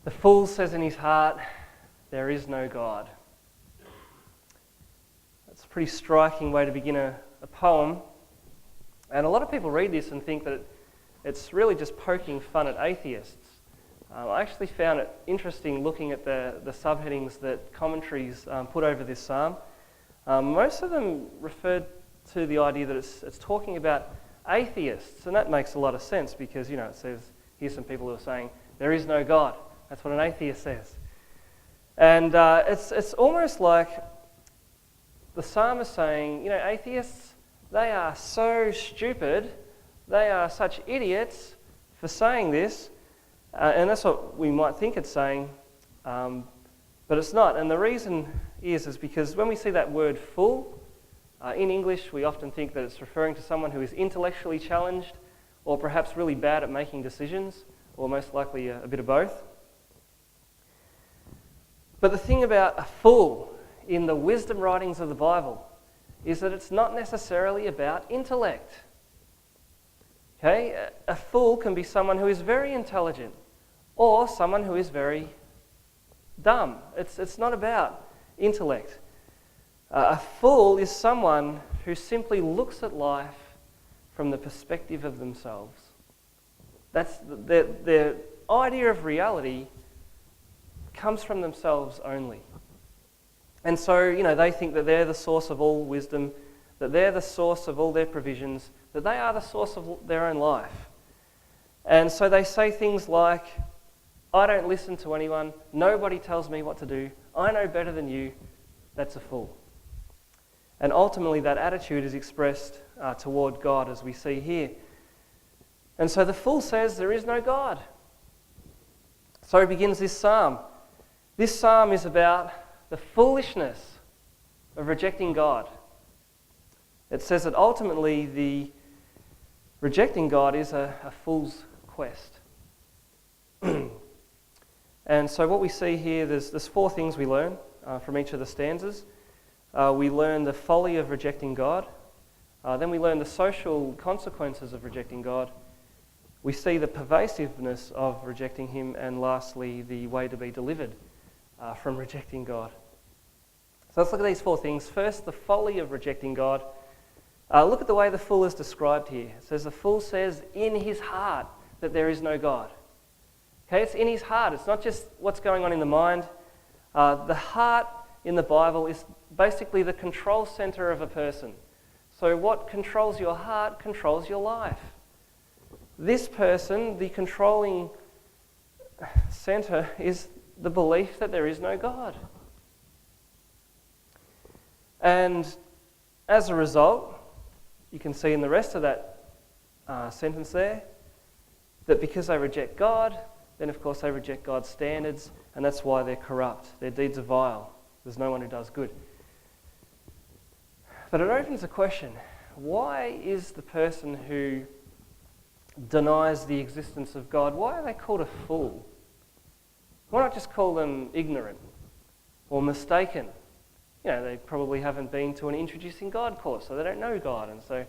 The fool says in his heart, there is no God. That's a pretty striking way to begin a poem. And a lot of people read this and think that it's really just poking fun at atheists. I actually found it interesting looking at the subheadings that commentaries put over this psalm. Most of them referred to the idea that it's talking about atheists, and that makes a lot of sense because, it says, here's some people who are saying, there is no God. That's what an atheist says. And it's almost like the psalm is saying, atheists, they are so stupid, they are such idiots for saying this, and that's what we might think it's saying, but it's not. And the reason is because when we see that word fool, in English we often think that it's referring to someone who is intellectually challenged or perhaps really bad at making decisions, or most likely a bit of both. But the thing about a fool in the wisdom writings of the Bible is that it's not necessarily about intellect. Okay? A fool can be someone who is very intelligent or someone who is very dumb. It's not about intellect. A fool is someone who simply looks at life from the perspective of themselves. That's their idea of reality comes from themselves only. And so, they think that they're the source of all wisdom, that they're the source of all their provisions, that they are the source of their own life. And so they say things like, I don't listen to anyone, nobody tells me what to do, I know better than you. That's a fool. And ultimately that attitude is expressed toward God, as we see here. And so the fool says there is no God. So begins this psalm. This psalm is about the foolishness of rejecting God. It says that ultimately the rejecting God is a fool's quest. And so what we see here, there's four things we learn from each of the stanzas. We learn the folly of rejecting God. Then we learn the social consequences of rejecting God. We see the pervasiveness of rejecting him, and lastly, the way to be delivered from rejecting God. So let's look at these four things. First, the folly of rejecting God. Look at the way the fool is described here. It says, the fool says in his heart that there is no God. Okay, it's in his heart. It's not just what's going on in the mind. The heart in the Bible is basically the control center of a person. So what controls your heart controls your life. This person, the controlling center, is the belief that there is no God. And as a result, you can see in the rest of that sentence there, that because they reject God, then of course they reject God's standards, and that's why they're corrupt. Their deeds are vile. There's no one who does good. But it opens a question. Why is the person who denies the existence of God, why are they called a fool? Why not just call them ignorant or mistaken? They probably haven't been to an Introducing God course, so they don't know God, and so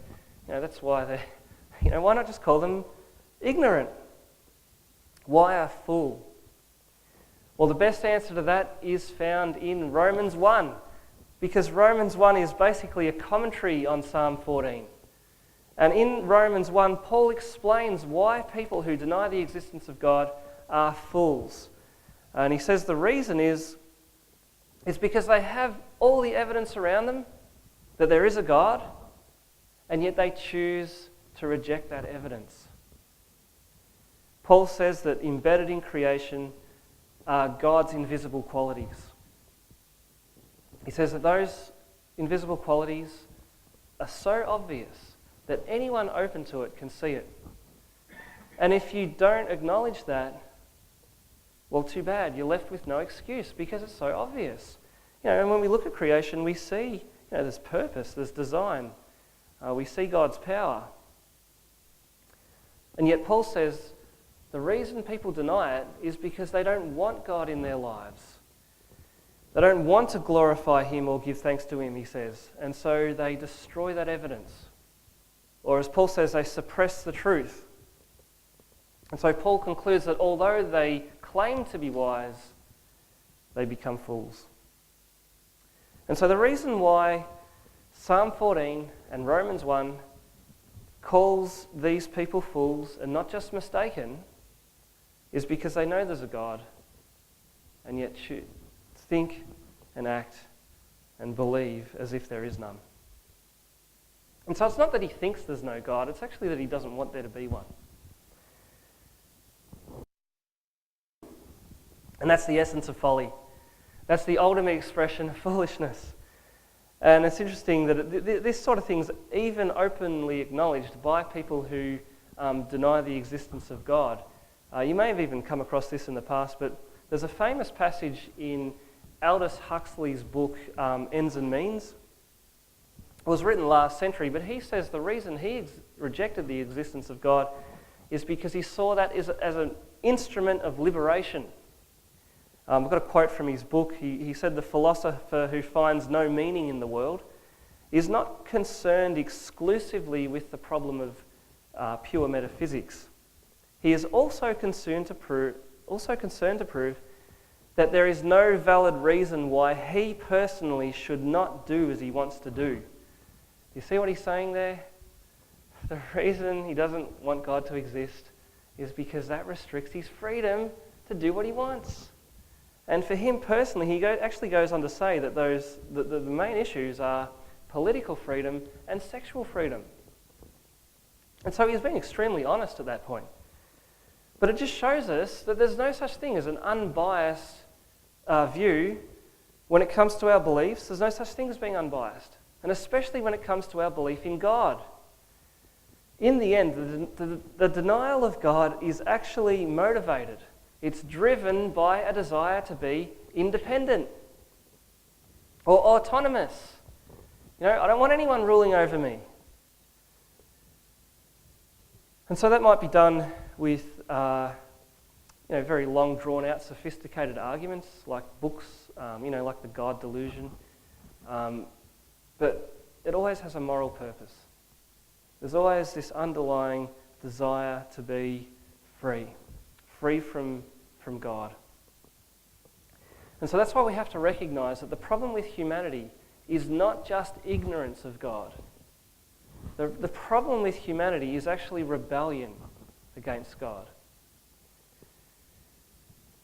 that's why they, why not just call them ignorant? Why a fool? Well, the best answer to that is found in Romans 1, because Romans 1 is basically a commentary on Psalm 14. And in Romans 1, Paul explains why people who deny the existence of God are fools. And he says the reason is because they have all the evidence around them that there is a God, and yet they choose to reject that evidence. Paul says that embedded in creation are God's invisible qualities. He says that those invisible qualities are so obvious that anyone open to it can see it. And if you don't acknowledge that, well, too bad. You're left with no excuse because it's so obvious. And when we look at creation, we see there's purpose, there's design. We see God's power. And yet Paul says the reason people deny it is because they don't want God in their lives. They don't want to glorify him or give thanks to him, he says. And so they destroy that evidence. Or as Paul says, they suppress the truth. And so Paul concludes that although they claim to be wise, they become fools. And so the reason why Psalm 14 and Romans 1 calls these people fools and not just mistaken is because they know there's a God and yet think and act and believe as if there is none. And so it's not that he thinks there's no God, it's actually that he doesn't want there to be one. And that's the essence of folly. That's the ultimate expression of foolishness. And it's interesting that this sort of thing's even openly acknowledged by people who deny the existence of God. You may have even come across this in the past, but there's a famous passage in Aldous Huxley's book, Ends and Means. It was written last century, but he says the reason he rejected the existence of God is because he saw that as an instrument of liberation. I've got a quote from his book. He said, "The philosopher who finds no meaning in the world is not concerned exclusively with the problem of pure metaphysics. He is also concerned to prove that there is no valid reason why he personally should not do as he wants to do." You see what he's saying there? The reason he doesn't want God to exist is because that restricts his freedom to do what he wants. And for him personally, he actually goes on to say that the main issues are political freedom and sexual freedom. And so he's being extremely honest at that point. But it just shows us that there's no such thing as an unbiased view when it comes to our beliefs. There's no such thing as being unbiased. And especially when it comes to our belief in God. In the end, the denial of God is actually motivated. It's driven by a desire to be independent or autonomous. I don't want anyone ruling over me. And so that might be done with very long, drawn-out, sophisticated arguments like books, like the God delusion. But it always has a moral purpose. There's always this underlying desire to be free from God. And so that's why we have to recognise that the problem with humanity is not just ignorance of God. The problem with humanity is actually rebellion against God.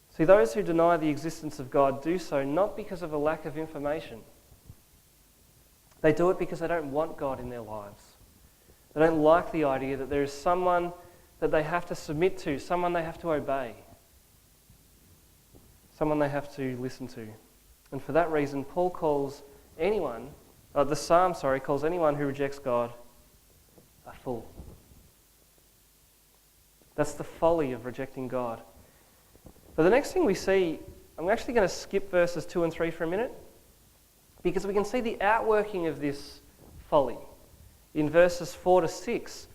See, those who deny the existence of God do so not because of a lack of information. They do it because they don't want God in their lives. They don't like the idea that there is someone that they have to submit to, someone they have to obey, someone they have to listen to. And for that reason, Paul calls the Psalm calls anyone who rejects God a fool. That's the folly of rejecting God. But the next thing we see, I'm actually going to skip verses 2 and 3 for a minute, because we can see the outworking of this folly in verses 4 to 6.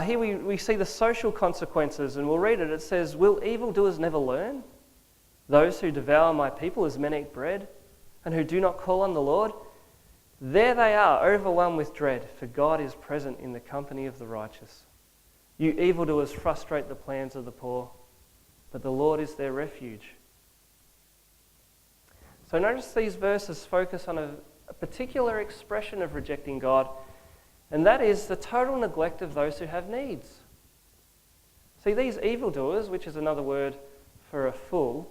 Here we see the social consequences, and we'll read it. It says, "Will evildoers never learn? Those who devour my people as men eat bread, and who do not call on the Lord? There they are, overwhelmed with dread, for God is present in the company of the righteous. You evildoers frustrate the plans of the poor, but the Lord is their refuge." So notice these verses focus on a particular expression of rejecting God, and that is the total neglect of those who have needs. See, these evildoers, which is another word for a fool,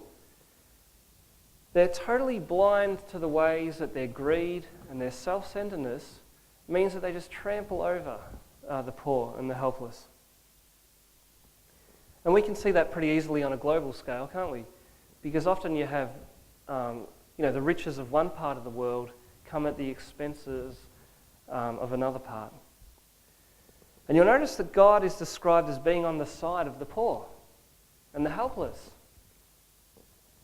they're totally blind to the ways that their greed and their self-centeredness means that they just trample over the poor and the helpless. And we can see that pretty easily on a global scale, can't we? Because often you have the riches of one part of the world come at the expenses of another part. And you'll notice that God is described as being on the side of the poor and the helpless.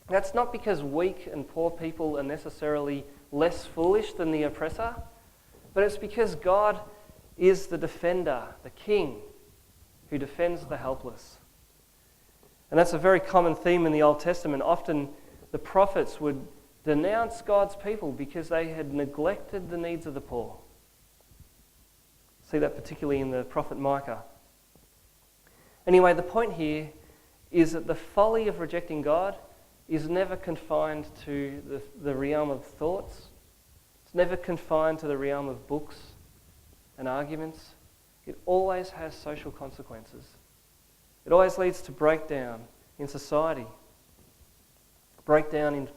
That's not because weak and poor people are necessarily less foolish than the oppressor, but it's because God is the defender, the king, who defends the helpless. And that's a very common theme in the Old Testament. Often the prophets would denounce God's people because they had neglected the needs of the poor. See that particularly in the prophet Micah. Anyway, the point here is that the folly of rejecting God is never confined to the realm of thoughts. It's never confined to the realm of books and arguments. It always has social consequences. It always leads to breakdown in society, breakdown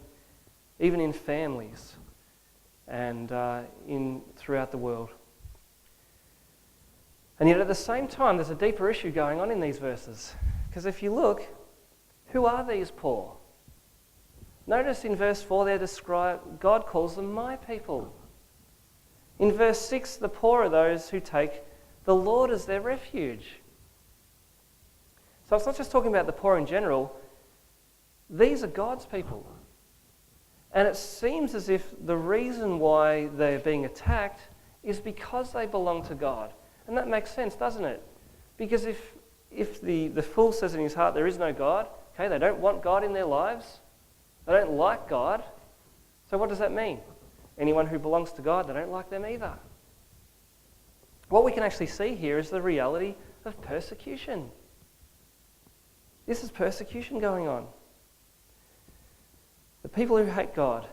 even in families and throughout the world. And yet at the same time, there's a deeper issue going on in these verses. Because if you look, who are these poor? Notice in verse 4 they're described, God calls them my people. In verse 6, the poor are those who take the Lord as their refuge. So it's not just talking about the poor in general. These are God's people. And it seems as if the reason why they're being attacked is because they belong to God. And that makes sense, doesn't it? Because if the fool says in his heart there is no God, okay, they don't want God in their lives, they don't like God, so what does that mean? Anyone who belongs to God, they don't like them either. What we can actually see here is the reality of persecution. This is persecution going on. The people who hate God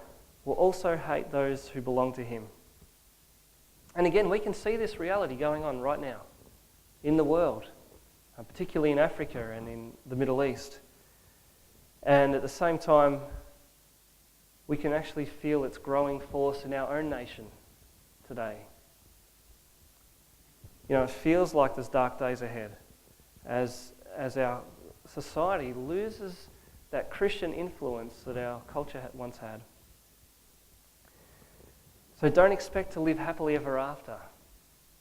will also hate those who belong to Him. And again, we can see this reality going on right now in the world, particularly in Africa and in the Middle East. And at the same time, we can actually feel its growing force in our own nation today. You know, it feels like there's dark days ahead as our society loses that Christian influence that our culture once had. So don't expect to live happily ever after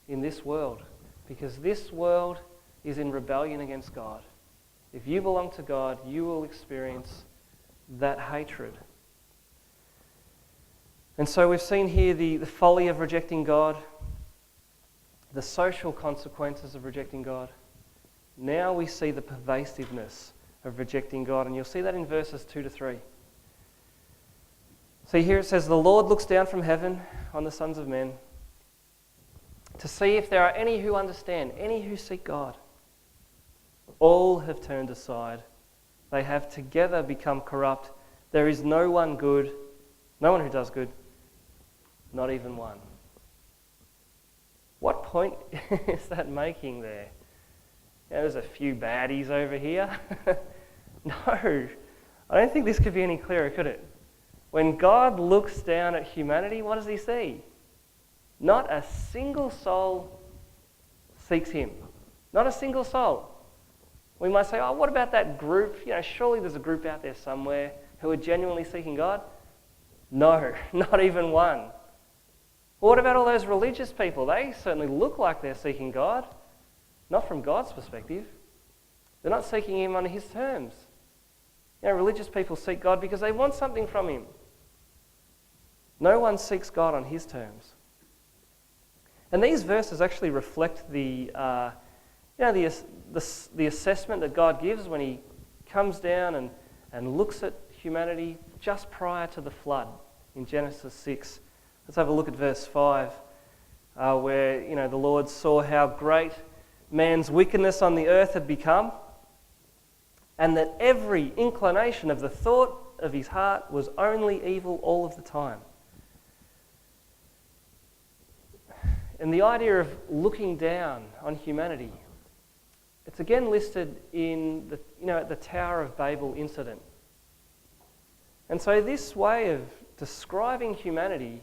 in this world, because this world is in rebellion against God. If you belong to God, you will experience that hatred. And so we've seen here the folly of rejecting God, the social consequences of rejecting God. Now we see the pervasiveness of rejecting God, and you'll see that in verses 2 to 3. See here it says, the Lord looks down from heaven on the sons of men to see if there are any who understand, any who seek God. All have turned aside. They have together become corrupt. There is no one good, no one who does good, not even one. What point is that making there? You know, there's a few baddies over here. No, I don't think this could be any clearer, could it? When God looks down at humanity, what does He see? Not a single soul seeks Him. Not a single soul. We might say, oh, what about that group? You know, surely there's a group out there somewhere who are genuinely seeking God. No, not even one. Well, what about all those religious people? They certainly look like they're seeking God. Not from God's perspective. They're not seeking Him on His terms. You know, religious people seek God because they want something from Him. No one seeks God on His terms. And these verses actually reflect the assessment that God gives when He comes down and looks at humanity just prior to the flood in Genesis 6. Let's have a look at verse 5, where the Lord saw how great man's wickedness on the earth had become, and that every inclination of the thought of his heart was only evil all of the time. And the idea of looking down on humanity, it's again listed in the Tower of Babel incident. And so this way of describing humanity,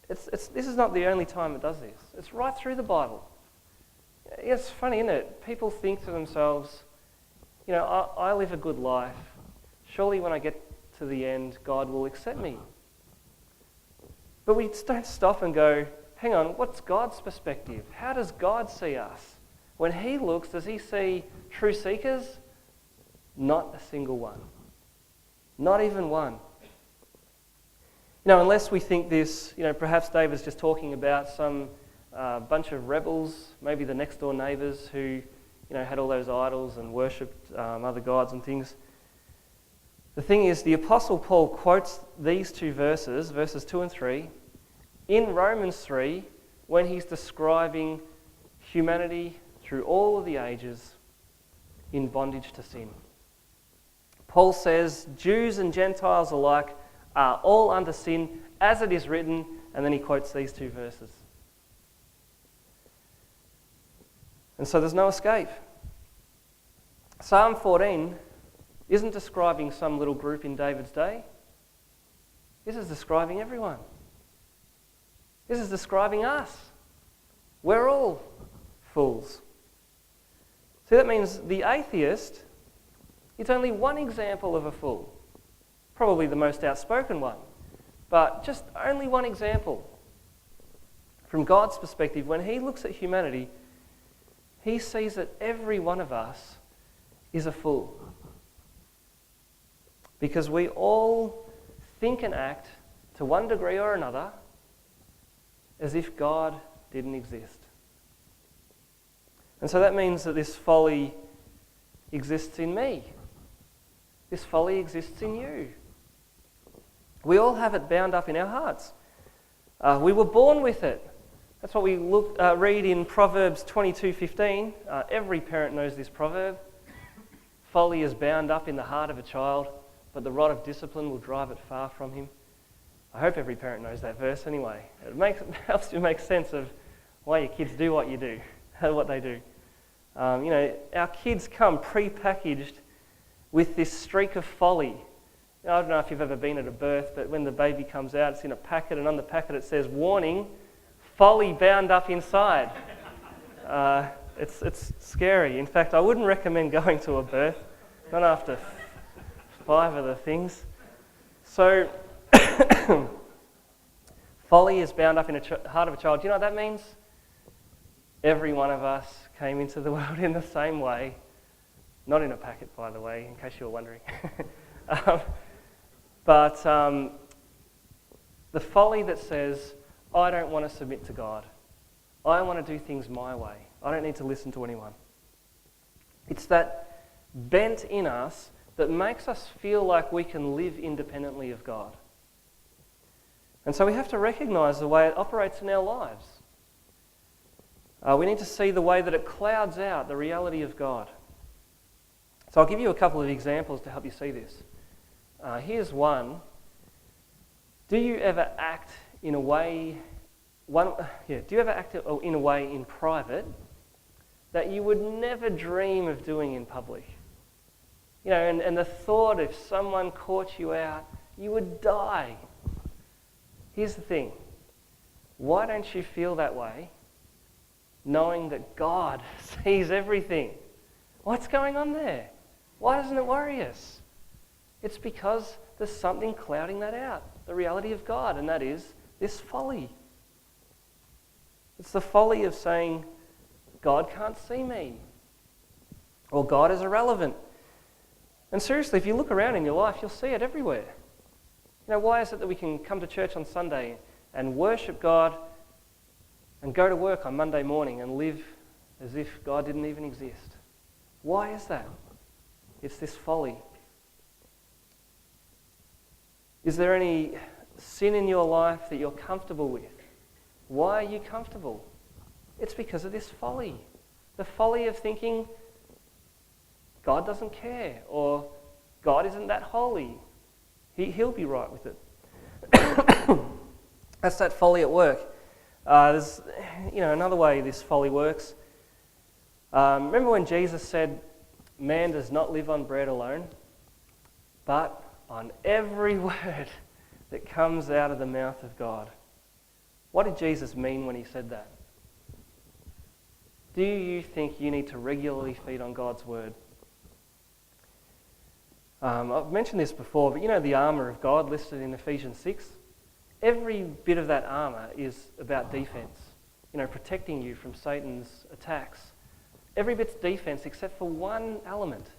this is not the only time it does this. It's right through the Bible. It's funny, isn't it? People think to themselves, I live a good life. Surely when I get to the end, God will accept me. But we don't stop and go, hang on, what's God's perspective? How does God see us? When He looks, does He see true seekers? Not a single one. Not even one. Unless we think this, perhaps David's just talking about some bunch of rebels, maybe the next door neighbours who, had all those idols and worshipped other gods and things. The thing is, the Apostle Paul quotes these two verses, verses 2 and 3, in Romans 3, when he's describing humanity through all of the ages, in bondage to sin. Paul says Jews and Gentiles alike are all under sin, as it is written, and then he quotes these two verses. And so there's no escape. Psalm 14 isn't describing some little group in David's day. This is describing everyone. This is describing us. We're all fools. See, that means the atheist is only one example of a fool. Probably the most outspoken one. But just only one example. From God's perspective, when he looks at humanity, he sees that every one of us is a fool. Because we all think and act, to one degree or another, as if God didn't exist. And so that means that this folly exists in me. This folly exists in you. We all have it bound up in our hearts. We were born with it. That's what we read in Proverbs 22:15. Every parent knows this proverb. Folly is bound up in the heart of a child, but the rod of discipline will drive it far from him. I hope every parent knows that verse anyway. It helps you make sense of why your kids do what you do, what they do. Our kids come pre-packaged with this streak of folly. I don't know if you've ever been at a birth, but when the baby comes out, it's in a packet, and on the packet it says, "Warning, folly bound up inside." It's scary. In fact, I wouldn't recommend going to a birth, not after 5 of the things. So, folly is bound up in the heart of a child. Do you know what that means? Every one of us came into the world in the same way. Not in a packet, by the way, in case you were wondering. But the folly that says, I don't want to submit to God. I want to do things my way. I don't need to listen to anyone. It's that bent in us that makes us feel like we can live independently of God. And so we have to recognise the way it operates in our lives. We need to see the way that it clouds out the reality of God. So I'll give you a couple of examples to help you see this. Here's one. Do you ever act in a way in private that you would never dream of doing in public? And the thought if someone caught you out, you would die. Here's the thing. Why don't you feel that way, knowing that God sees everything? What's going on there? Why doesn't it worry us? It's because there's something clouding that out, the reality of God, and that is this folly. It's the folly of saying, God can't see me, or God is irrelevant. And seriously, if you look around in your life, you'll see it everywhere. Why is it that we can come to church on Sunday and worship God and go to work on Monday morning and live as if God didn't even exist? Why is that? It's this folly. Is there any sin in your life that you're comfortable with? Why are you comfortable? It's because of this folly. The folly of thinking God doesn't care, or God isn't that holy. He'll be right with it. That's that folly at work. There's another way this folly works. Remember when Jesus said, man does not live on bread alone, but on every word that comes out of the mouth of God. What did Jesus mean when he said that? Do you think you need to regularly feed on God's word? I've mentioned this before, but the armour of God listed in Ephesians 6? Every bit of that armour is about defence, protecting you from Satan's attacks. Every bit's defence except for one element,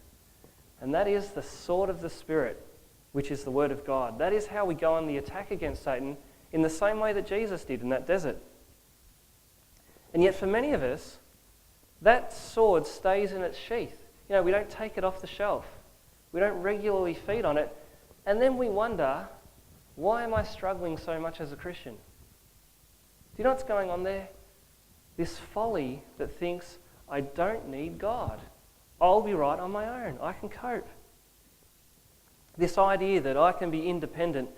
and that is the sword of the Spirit, which is the word of God. That is how we go on the attack against Satan in the same way that Jesus did in that desert. And yet for many of us, that sword stays in its sheath. We don't take it off the shelf. We don't regularly feed on it. And then we wonder, why am I struggling so much as a Christian? Do you know what's going on there? This folly that thinks, I don't need God. I'll be right on my own. I can cope. This idea that I can be independent,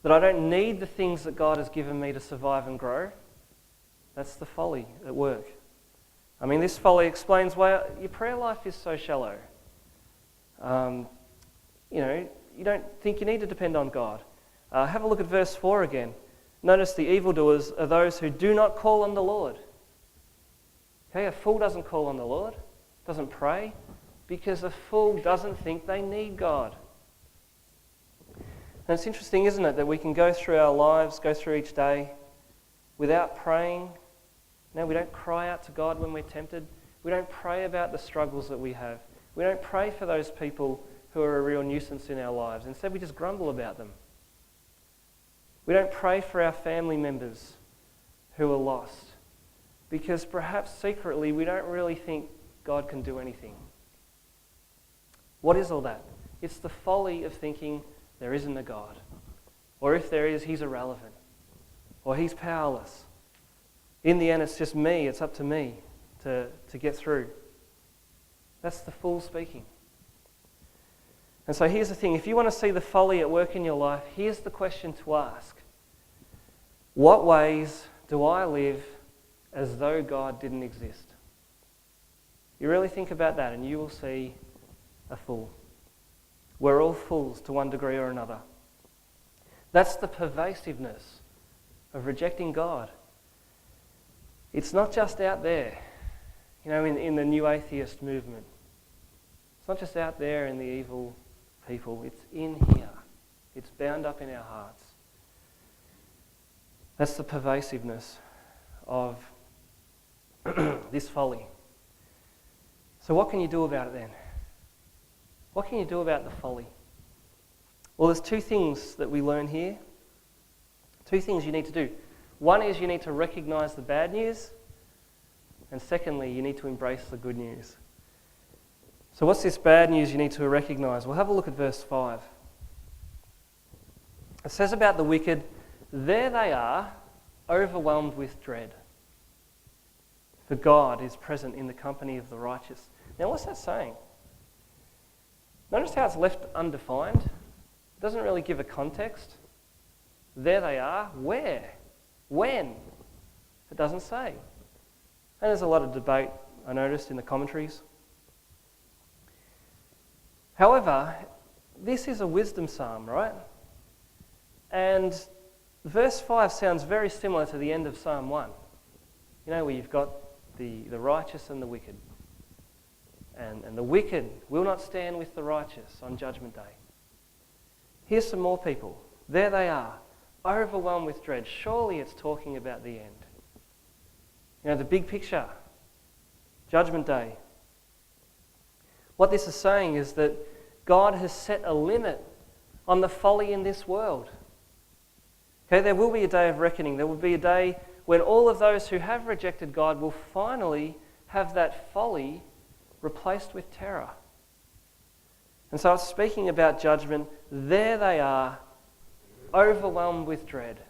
that I don't need the things that God has given me to survive and grow, that's the folly at work. I mean, this folly explains why your prayer life is so shallow. You don't think you need to depend on God. Have a look at verse 4 again. Notice the evildoers are those who do not call on the Lord. Okay, a fool doesn't call on the Lord, doesn't pray, because a fool doesn't think they need God. And it's interesting, isn't it, that we can go through our lives, go through each day without praying. No, we don't cry out to God when we're tempted. We don't pray about the struggles that we have. We don't pray for those people who are a real nuisance in our lives. Instead, we just grumble about them. We don't pray for our family members who are lost because perhaps secretly we don't really think God can do anything. What is all that? It's the folly of thinking there isn't a God. Or if there is, he's irrelevant. Or he's powerless. In the end, it's just me. It's up to me to get through. That's the fool speaking. And so here's the thing. If you want to see the folly at work in your life, here's the question to ask. What ways do I live as though God didn't exist? You really think about that and you will see a fool. We're all fools to one degree or another. That's the pervasiveness of rejecting God. It's not just out there, in the new atheist movement. It's not just out there in the evil people. It's in here. It's bound up in our hearts. That's the pervasiveness of this folly. So what can you do about it then? What can you do about the folly? Well, there's two things that we learn here. Two things you need to do. One is you need to recognize the bad news. And secondly, you need to embrace the good news. So what's this bad news you need to recognize? Well, have a look at verse 5. It says about the wicked, there they are, overwhelmed with dread. For God is present in the company of the righteous. Now, what's that saying? Notice how it's left undefined. It doesn't really give a context. There they are. Where? When? It doesn't say. And there's a lot of debate, I noticed, in the commentaries. However, this is a wisdom psalm, right? And verse 5 sounds very similar to the end of Psalm 1. Where you've got the righteous and the wicked. And the wicked will not stand with the righteous on Judgment Day. Here's some more people. There they are, overwhelmed with dread. Surely it's talking about the end. The big picture, Judgment Day. What this is saying is that God has set a limit on the folly in this world. Okay, there will be a day of reckoning. There will be a day when all of those who have rejected God will finally have that folly replaced with terror. And so it's speaking about judgment. There they are, overwhelmed with dread.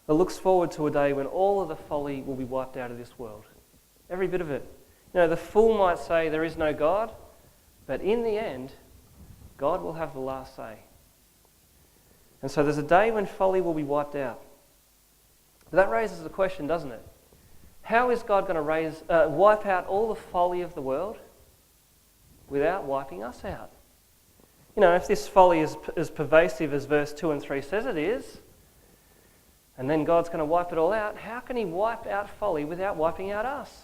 It looks forward to a day when all of the folly will be wiped out of this world. Every bit of it. The fool might say there is no God, but in the end, God will have the last say. And so there's a day when folly will be wiped out. But that raises the question, doesn't it? How is God going to wipe out all the folly of the world without wiping us out? If this folly is as pervasive as verse 2 and 3 says it is, and then God's going to wipe it all out, how can he wipe out folly without wiping out us?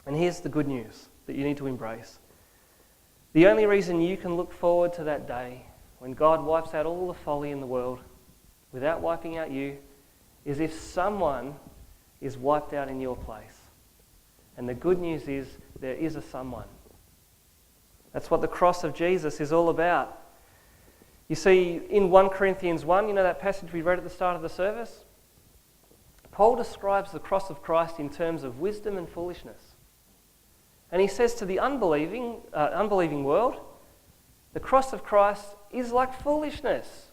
And here's the good news that you need to embrace. The only reason you can look forward to that day when God wipes out all the folly in the world without wiping out you is if someone is wiped out in your place. And the good news is there is a someone. That's what the cross of Jesus is all about. You see, in 1 Corinthians 1, that passage we read at the start of the service? Paul describes the cross of Christ in terms of wisdom and foolishness. And he says to the unbelieving world, the cross of Christ is like foolishness.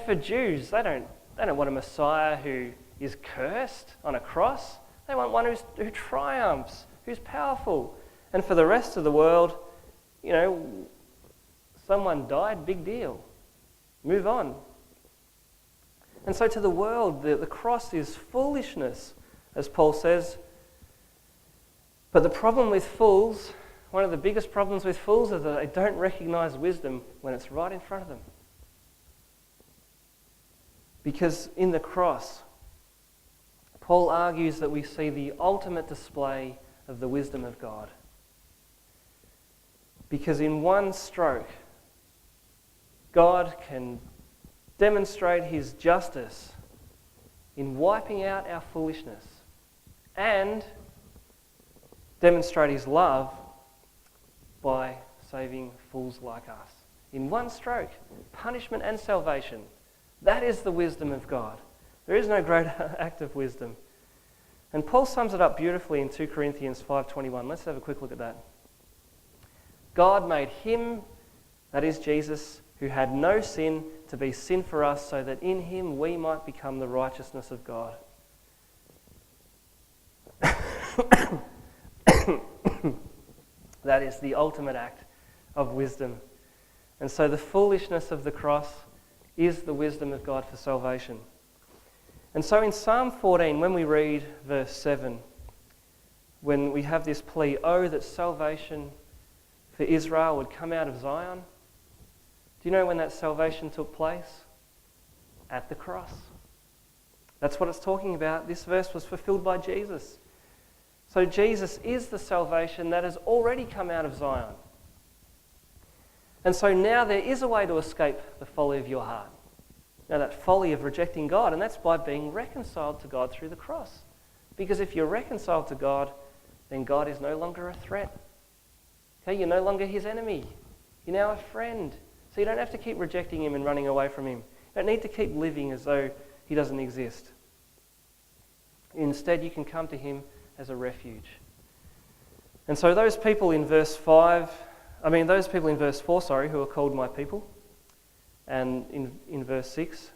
For Jews, they don't want a Messiah who is cursed on a cross. They want one who triumphs, who's powerful. And for the rest of the world, someone died, big deal. Move on. And so to the world, the cross is foolishness, as Paul says. But the problem with fools, one of the biggest problems with fools, is that they don't recognize wisdom when it's right in front of them. Because in the cross, Paul argues that we see the ultimate display of the wisdom of God. Because in one stroke, God can demonstrate his justice in wiping out our foolishness and demonstrate his love by saving fools like us. In one stroke, punishment and salvation. That is the wisdom of God. There is no greater act of wisdom. And Paul sums it up beautifully in 2 Corinthians 5:21. Let's have a quick look at that. God made him, that is Jesus, who had no sin, to be sin for us, so that in him we might become the righteousness of God. That is the ultimate act of wisdom. And so the foolishness of the cross is the wisdom of God for salvation. And so in Psalm 14, when we read verse 7, when we have this plea, "Oh, that salvation for Israel would come out of Zion," do you know when that salvation took place? At the cross. That's what it's talking about. This verse was fulfilled by Jesus. So Jesus is the salvation that has already come out of Zion. And so now there is a way to escape the folly of your heart. Now that folly of rejecting God, and that's by being reconciled to God through the cross. Because if you're reconciled to God, then God is no longer a threat. Okay, you're no longer his enemy. You're now a friend. So you don't have to keep rejecting him and running away from him. You don't need to keep living as though he doesn't exist. Instead, you can come to him as a refuge. And so those people in verse 4, who are called my people, and in verse 6,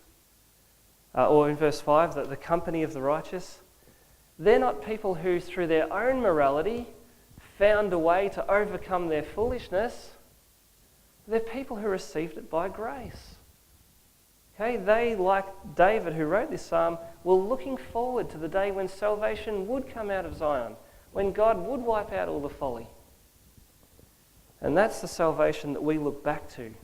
or in verse 5, that the company of the righteous, they're not people who, through their own morality, found a way to overcome their foolishness. They're people who received it by grace. Okay, they, like David, who wrote this psalm, were looking forward to the day when salvation would come out of Zion, when God would wipe out all the folly. And that's the salvation that we look back to.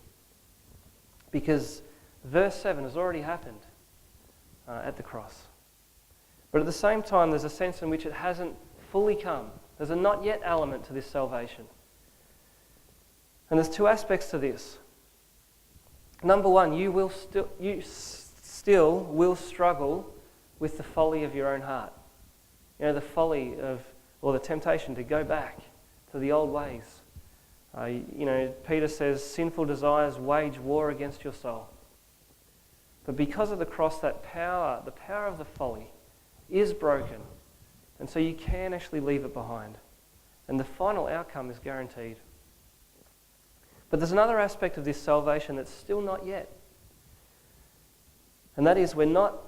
Because verse 7 has already happened at the cross. But at the same time, there's a sense in which it hasn't fully come. There's a not yet element to this salvation. And there's two aspects to this. Number one, you still will struggle with the folly of your own heart. The folly of, or the temptation to go back to the old ways. Peter says, sinful desires wage war against your soul. But because of the cross, that power, the power of the folly, is broken. And so you can actually leave it behind. And the final outcome is guaranteed. But there's another aspect of this salvation that's still not yet. And that is, we're not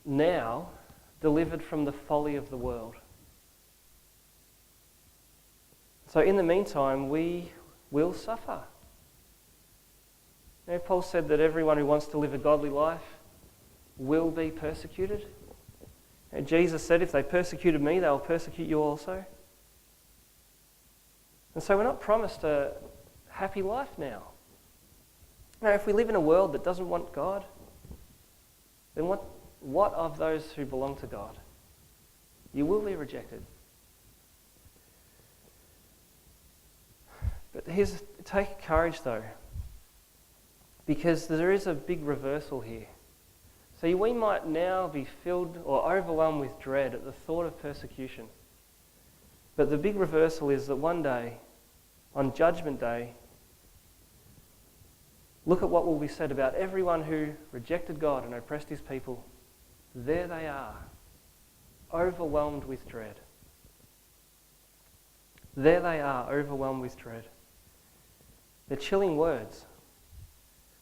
now delivered from the folly of the world. So in the meantime, we will suffer. Paul said that everyone who wants to live a godly life will be persecuted. Jesus said, if they persecuted me, they will persecute you also. And so we're not promised a happy life now. If we live in a world that doesn't want God, then what of those who belong to God? You will be rejected. But take courage though, because there is a big reversal here. So we might now be filled or overwhelmed with dread at the thought of persecution. But the big reversal is that one day, on Judgment Day, look at what will be said about everyone who rejected God and oppressed his people. There they are, overwhelmed with dread. There they are, overwhelmed with dread. They're chilling words.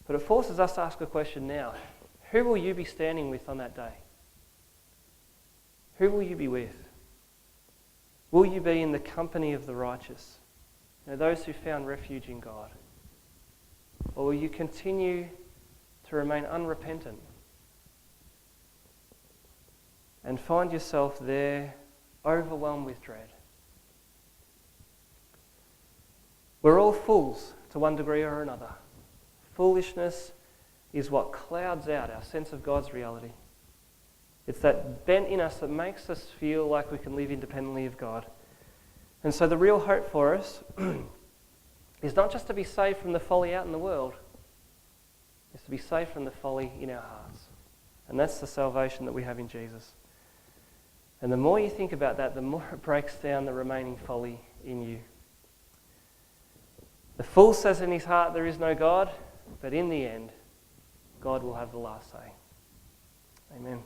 But it forces us to ask a question now. Who will you be standing with on that day? Who will you be with? Will you be in the company of the righteous, those who found refuge in God? Or will you continue to remain unrepentant and find yourself there overwhelmed with dread? We're all fools to one degree or another. Foolishness is what clouds out our sense of God's reality. It's that bent in us that makes us feel like we can live independently of God. And so the real hope for us is not just to be saved from the folly out in the world, it's to be saved from the folly in our hearts. And that's the salvation that we have in Jesus. And the more you think about that, the more it breaks down the remaining folly in you. The fool says in his heart there is no God, but in the end, God will have the last say. Amen.